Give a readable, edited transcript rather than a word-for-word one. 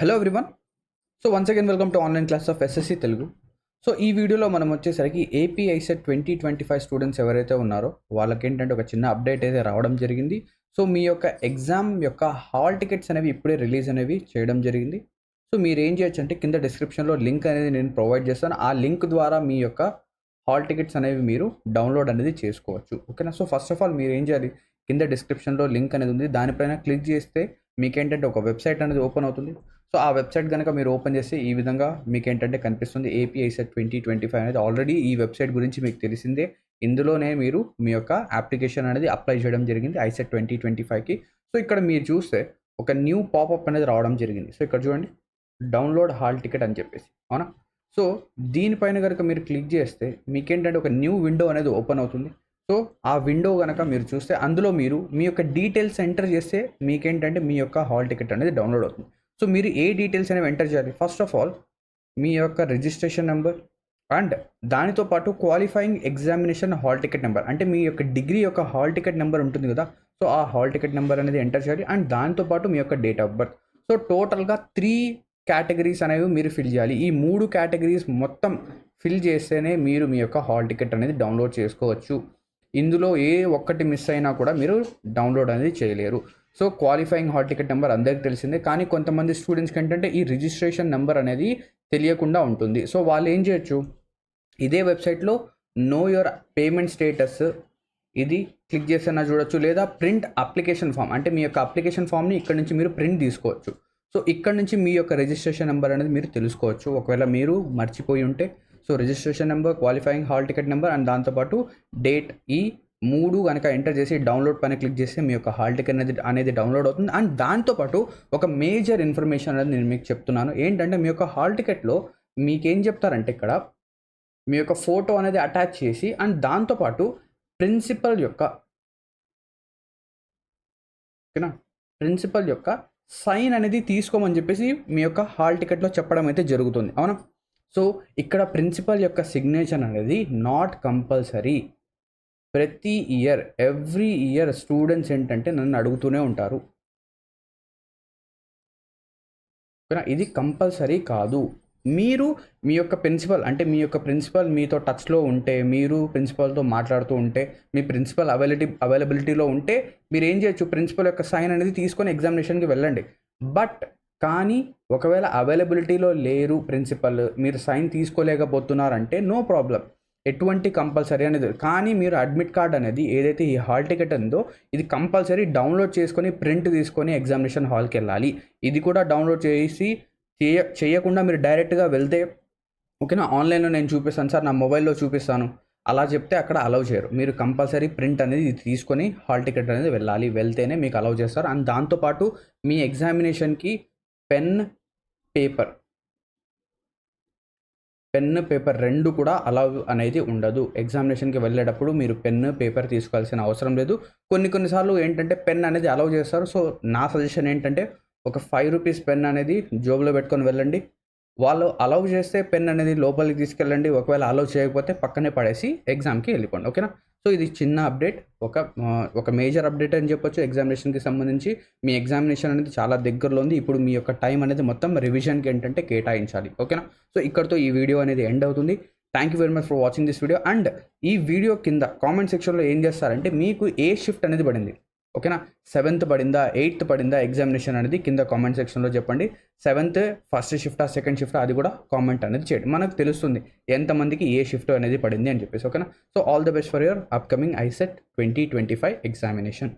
Hello everyone. So once again welcome to online class of SSC Telugu. So ఈ వీడియోలో మనం వచ్చేసరికి ఏపీ ఐసెట్ 2025 స్టూడెంట్స్ ఎవరైతే ఉన్నారో వాళ్ళకి ఏంటంటే ఒక చిన్న అప్డేట్ అయితే రావడం జరిగింది. సో మీ యొక్క ఎగ్జామ్ యొక్క హాల్ టికెట్స్ అనేవి ఇప్పుడే రిలీజ్ అనేవి చేయడం జరిగింది. సో మీరు ఏం చేయొచ్చు అంటే కింద డిస్క్రిప్షన్లో లింక్ అనేది నేను ప్రొవైడ్ చేస్తాను. ఆ లింక్ ద్వారా మీ యొక్క హాల్ టికెట్స్ అనేవి మీరు డౌన్లోడ్ అనేది చేసుకోవచ్చు. ఓకేనా. సో ఫస్ట్ ఆఫ్ ఆల్ మీరు ఏం చేయాలి, కింద డిస్క్రిప్షన్లో లింక్ అనేది ఉంది, దానిపైన క్లిక్ చేస్తే మీకేంటంటే ఒక వెబ్సైట్ అనేది ఓపెన్ అవుతుంది. సో ఆ వెబ్సైట్ కనుక మీరు ఓపెన్ చేస్తే ఈ విధంగా మీకు ఏంటంటే కనిపిస్తుంది. ఏపీ ఐసెట్ 2025 అనేది ఆల్రెడీ ఈ వెబ్సైట్ గురించి మీకు తెలిసిందే. ఇందులోనే మీరు మీ యొక్క అప్లికేషన్ అనేది అప్లై చేయడం జరిగింది ఐసెట్ 2025కి. సో ఇక్కడ మీరు చూస్తే ఒక న్యూ పాపప్ అనేది రావడం జరిగింది. సో ఇక్కడ చూడండి, డౌన్లోడ్ హాల్ టికెట్ అని చెప్పేసి, అవునా. సో దీనిపైన కనుక మీరు క్లిక్ చేస్తే మీకేంటంటే ఒక న్యూ విండో అనేది ఓపెన్ అవుతుంది. సో ఆ విండో కనుక మీరు చూస్తే అందులో మీరు మీ యొక్క డీటెయిల్స్ ఎంటర్ చేస్తే మీకేంటంటే మీ యొక్క హాల్ టికెట్ అనేది డౌన్లోడ్ అవుతుంది. సో మీరు ఏ డీటెయిల్స్ అనేవి ఎంటర్ చేయాలి, ఫస్ట్ ఆఫ్ ఆల్ మీ యొక్క రిజిస్ట్రేషన్ నెంబర్ అండ్ దానితో పాటు qualifying examination hall ticket number, అంటే మీ యొక్క డిగ్రీ యొక్క హాల్ టికెట్ నెంబర్ ఉంటుంది కదా. సో ఆ హాల్ టికెట్ నెంబర్ అనేది ఎంటర్ చేయాలి అండ్ దాంతోపాటు మీ యొక్క డేట్ ఆఫ్ బర్త్. సో టోటల్గా 3 కేటగిరీస్ అనేవి మీరు ఫిల్ చేయాలి. ఈ 3 కేటగిరీస్ మొత్తం ఫిల్ చేస్తేనే మీరు మీ యొక్క హాల్ టికెట్ అనేది డౌన్లోడ్ చేసుకోవచ్చు. ఇందులో ఏ ఒక్కటి మిస్ అయినా కూడా మీరు డౌన్లోడ్ అనేది చేయలేరు. So qualifying hall ticket number అందరికీ తెలిసిందే, కానీ కొంతమంది స్టూడెంట్స్కి ఏంటంటే ఈ రిజిస్ట్రేషన్ నెంబర్ అనేది తెలియకుండా ఉంటుంది. సో వాళ్ళు ఏం చేయొచ్చు, ఇదే వెబ్సైట్లో నో యువర్ పేమెంట్ స్టేటస్ ఇది క్లిక్ చేసినా చూడొచ్చు, లేదా ప్రింట్ అప్లికేషన్ ఫామ్, అంటే మీ యొక్క అప్లికేషన్ ఫామ్ని ఇక్కడ నుంచి మీరు ప్రింట్ తీసుకోవచ్చు. సో ఇక్కడ నుంచి మీ యొక్క రిజిస్ట్రేషన్ నెంబర్ అనేది మీరు తెలుసుకోవచ్చు ఒకవేళ మీరు మర్చిపోయి ఉంటే. So registration number, qualifying hall ticket number and దాంతోపాటు డేట్, ఈ 3 కనుక ఎంటర్ చేసి డౌన్లోడ్ పైన క్లిక్ చేస్తే మీ యొక్క హాల్ టికెట్ అనేది డౌన్లోడ్ అవుతుంది. అండ్ దాంతోపాటు ఒక మేజర్ ఇన్ఫర్మేషన్ అనేది నేను మీకు చెప్తున్నాను. ఏంటంటే మీ యొక్క హాల్ టికెట్లో మీకేం చెప్తారంటే ఇక్కడ మీ యొక్క ఫోటో అనేది అటాచ్ చేసి అండ్ దాంతోపాటు ప్రిన్సిపల్ యొక్క సైన్ అనేది తీసుకోమని చెప్పేసి మీ యొక్క హాల్ టికెట్లో చెప్పడం అయితే జరుగుతుంది, అవునా. సో ఇక్కడ ప్రిన్సిపల్ యొక్క సిగ్నేచర్ అనేది నాట్ కంపల్సరీ. ప్రతి ఇయర్ ఎవ్రీ ఇయర్ స్టూడెంట్స్ ఏంటంటే నన్ను అడుగుతూనే ఉంటారు, ఇది కంపల్సరీ కాదు. మీరు మీ యొక్క ప్రిన్సిపల్ మీతో టచ్లో ఉంటే, మీరు ప్రిన్సిపల్తో మాట్లాడుతూ ఉంటే, మీ ప్రిన్సిపల్ అవైలబిలిటీలో ఉంటే మీరు ఏం చేయొచ్చు, ప్రిన్సిపల్ యొక్క సైన్ అనేది తీసుకొని ఎగ్జామినేషన్కి వెళ్ళండి. బట్ కానీ ఒకవేళ అవైలబిలిటీలో లేరు ప్రిన్సిపల్, మీరు సైన్ తీసుకోలేకపోతున్నారంటే నో ప్రాబ్లం, ఎటువంటి కంపల్సరీ అనేది. కానీ మీరు అడ్మిట్ కార్డ్ అనేది ఏదైతే ఈ హాల్ టికెట్ ఉందో ఇది కంపల్సరీ డౌన్లోడ్ చేసుకొని ప్రింట్ తీసుకొని ఎగ్జామినేషన్ హాల్కి వెళ్ళాలి. ఇది కూడా డౌన్లోడ్ చేసి చేయకుండా మీరు డైరెక్ట్గా వెళ్తే, ఓకేనా, ఆన్లైన్లో నేను చూపిస్తాను సార్, నా మొబైల్లో చూపిస్తాను అలా చెప్తే అక్కడ అలౌ చేయరు. మీరు కంపల్సరీ ప్రింట్ అనేది తీసుకొని హాల్ టికెట్ అనేది వెళ్ళాలి, వెళ్తేనే మీకు అలౌ చేస్తారు. అండ్ దాంతోపాటు మీ ఎగ్జామినేషన్కి పెన్ పేపర్ 2 కూడా అలౌ అనేది ఉండదు. ఎగ్జామినేషన్కి వెళ్ళేటప్పుడు మీరు పెన్ పేపర్ తీసుకోవాల్సిన అవసరం లేదు. కొన్నిసార్లు ఏంటంటే పెన్ అనేది అలౌ చేస్తారు. సో నా సజెషన్ ఏంటంటే ఒక 5 రూపీస్ పెన్ అనేది జోబులో పెట్టుకొని వెళ్ళండి. వాళ్ళు అలౌ చేస్తే పెన్ అనేది లోపలికి తీసుకెళ్ళండి, ఒకవేళ అలౌ చేయకపోతే పక్కనే పడేసి ఎగ్జామ్కి వెళ్ళిపోండి, ఓకేనా. సో ఇది చిన్న అప్డేట్, ఒక మేజర్ అప్డేట్ అని చెప్పొచ్చు ఎగ్జామినేషన్కి సంబంధించి. మీ ఎగ్జామినేషన్ అనేది చాలా దగ్గరలో ఉంది. ఇప్పుడు మీ యొక్క టైం అనేది మొత్తం రివిజన్కి ఏంటంటే కేటాయించాలి, ఓకేనా. సో ఇక్కడితో ఈ వీడియో అనేది ఎండ్ అవుతుంది. Thank you very much for watching this video. And ఈ వీడియో కింద కామెంట్ సెక్షన్లో ఏం చేస్తారంటే మీకు ఏ షిఫ్ట్ అనేది పడింది, ఓకేనా, 7th పడిందా 8th పడిందా ఎగ్జామినేషన్ అనేది కింద కామెంట్ సెక్షన్లో చెప్పండి. 7th ఫస్ట్ షిఫ్టా సెకండ్ షిఫ్టా అది కూడా కామెంట్ అనేది చేయండి, మనకు తెలుస్తుంది ఎంతమందికి ఏ షిఫ్ట్ అనేది పడింది అని చెప్పేసి, ఓకేనా. So all the best for your upcoming ICET 2025 examination.